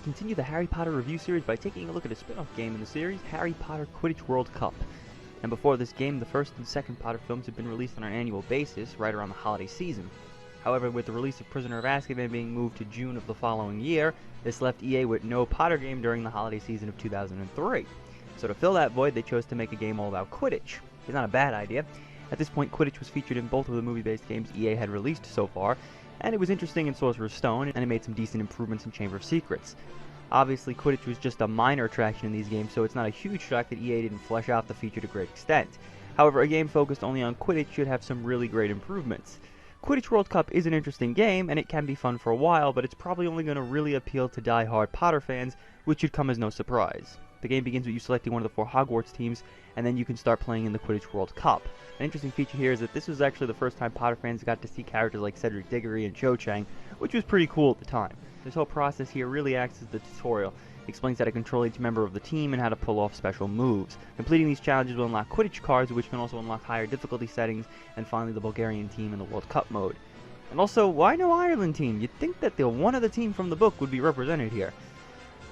we continue the Harry Potter review series by taking a look at a spin-off game in the series, Harry Potter Quidditch World Cup. And before this game, the first and second Potter films had been released on an annual basis, right around the holiday season. However, with the release of Prisoner of Azkaban being moved to June of the following year, this left EA with no Potter game during the holiday season of 2003. So to fill that void, they chose to make a game all about Quidditch. It's not a bad idea. At this point, Quidditch was featured in both of the movie-based games EA had released so far, and it was interesting in Sorcerer's Stone, and it made some decent improvements in Chamber of Secrets. Obviously, Quidditch was just a minor attraction in these games, so it's not a huge shock that EA didn't flesh out the feature to a great extent. However, a game focused only on Quidditch should have some really great improvements. Quidditch World Cup is an interesting game, and it can be fun for a while, but it's probably only going to really appeal to die-hard Potter fans, which should come as no surprise. The game begins with you selecting one of the 4 Hogwarts teams, and then you can start playing in the Quidditch World Cup. An interesting feature here is that this was actually the first time Potter fans got to see characters like Cedric Diggory and Cho Chang, which was pretty cool at the time. This whole process here really acts as the tutorial. It explains how to control each member of the team and how to pull off special moves. Completing these challenges will unlock Quidditch cards, which can also unlock higher difficulty settings, and finally the Bulgarian team in the World Cup mode. And also, why no Ireland team? You'd think that the one other team from the book would be represented here.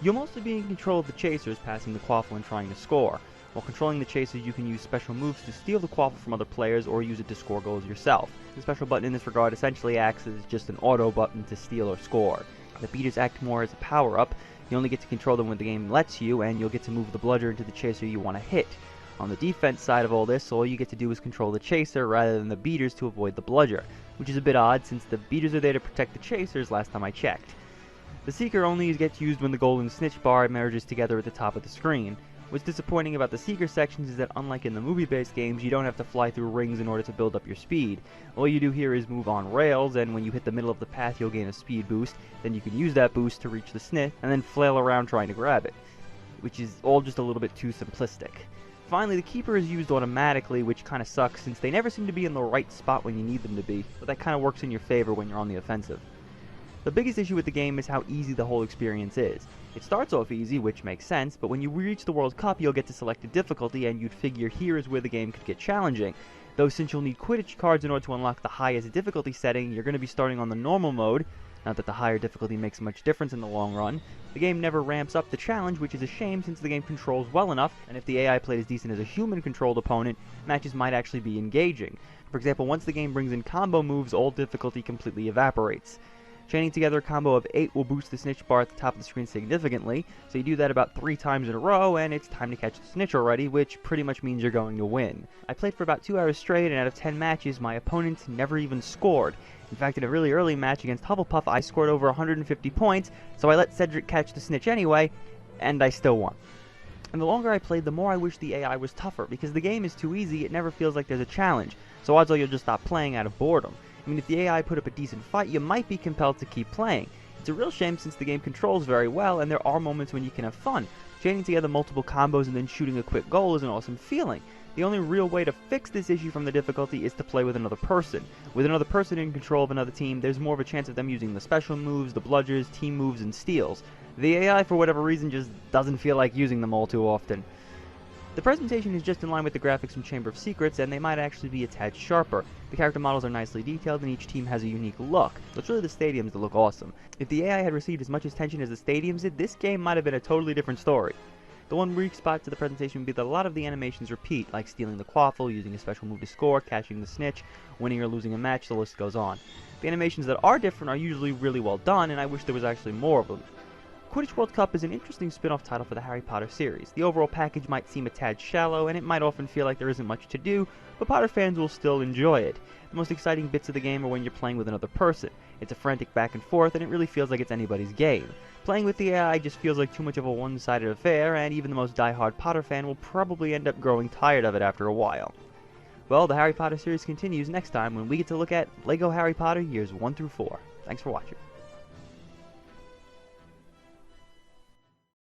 You'll mostly be in control of the chasers, passing the quaffle and trying to score. While controlling the chasers, you can use special moves to steal the quaffle from other players or use it to score goals yourself. The special button in this regard essentially acts as just an auto button to steal or score. The beaters act more as a power-up. You only get to control them when the game lets you, and you'll get to move the bludger into the chaser you want to hit. On the defense side of all this, all you get to do is control the chaser rather than the beaters to avoid the bludger, which is a bit odd since the beaters are there to protect the chasers last time I checked. The Seeker only gets used when the golden snitch bar merges together at the top of the screen. What's disappointing about the Seeker sections is that unlike in the movie-based games, you don't have to fly through rings in order to build up your speed. All you do here is move on rails, and when you hit the middle of the path you'll gain a speed boost, then you can use that boost to reach the snitch, and then flail around trying to grab it, which is all just a little bit too simplistic. Finally, the Keeper is used automatically, which kinda sucks since they never seem to be in the right spot when you need them to be, but that kinda works in your favor when you're on the offensive. The biggest issue with the game is how easy the whole experience is. It starts off easy, which makes sense, but when you reach the World Cup you'll get to select a difficulty and you'd figure here is where the game could get challenging. Though since you'll need Quidditch cards in order to unlock the highest difficulty setting, you're going to be starting on the normal mode. Not that the higher difficulty makes much difference in the long run. The game never ramps up the challenge, which is a shame since the game controls well enough, and if the AI played as decent as a human-controlled opponent, matches might actually be engaging. For example, once the game brings in combo moves, all difficulty completely evaporates. Chaining together a combo of 8 will boost the snitch bar at the top of the screen significantly, so you do that about 3 times in a row, and it's time to catch the snitch already, which pretty much means you're going to win. I played for about 2 hours straight, and out of 10 matches, my opponent never even scored. In fact, in a really early match against Hufflepuff, I scored over 150 points, so I let Cedric catch the snitch anyway, and I still won. And the longer I played, the more I wish the AI was tougher, because the game is too easy, it never feels like there's a challenge, so odds are you'll just stop playing out of boredom. I mean, if the AI put up a decent fight, you might be compelled to keep playing. It's a real shame since the game controls very well, and there are moments when you can have fun. Chaining together multiple combos and then shooting a quick goal is an awesome feeling. The only real way to fix this issue from the difficulty is to play with another person. With another person in control of another team, there's more of a chance of them using the special moves, the bludgers, team moves, and steals. The AI, for whatever reason, just doesn't feel like using them all too often. The presentation is just in line with the graphics from Chamber of Secrets, and they might actually be a tad sharper. The character models are nicely detailed, and each team has a unique look. It's really the stadiums that look awesome. If the AI had received as much attention as the stadiums did, this game might have been a totally different story. The one weak spot to the presentation would be that a lot of the animations repeat, like stealing the quaffle, using a special move to score, catching the snitch, winning or losing a match, the list goes on. The animations that are different are usually really well done, and I wish there was actually more of them. Quidditch World Cup is an interesting spin-off title for the Harry Potter series. The overall package might seem a tad shallow, and it might often feel like there isn't much to do, but Potter fans will still enjoy it. The most exciting bits of the game are when you're playing with another person. It's a frantic back and forth, and it really feels like it's anybody's game. Playing with the AI just feels like too much of a one-sided affair, and even the most die-hard Potter fan will probably end up growing tired of it after a while. Well, the Harry Potter series continues next time when we get to look at LEGO Harry Potter years 1 through 4. Thanks for watching.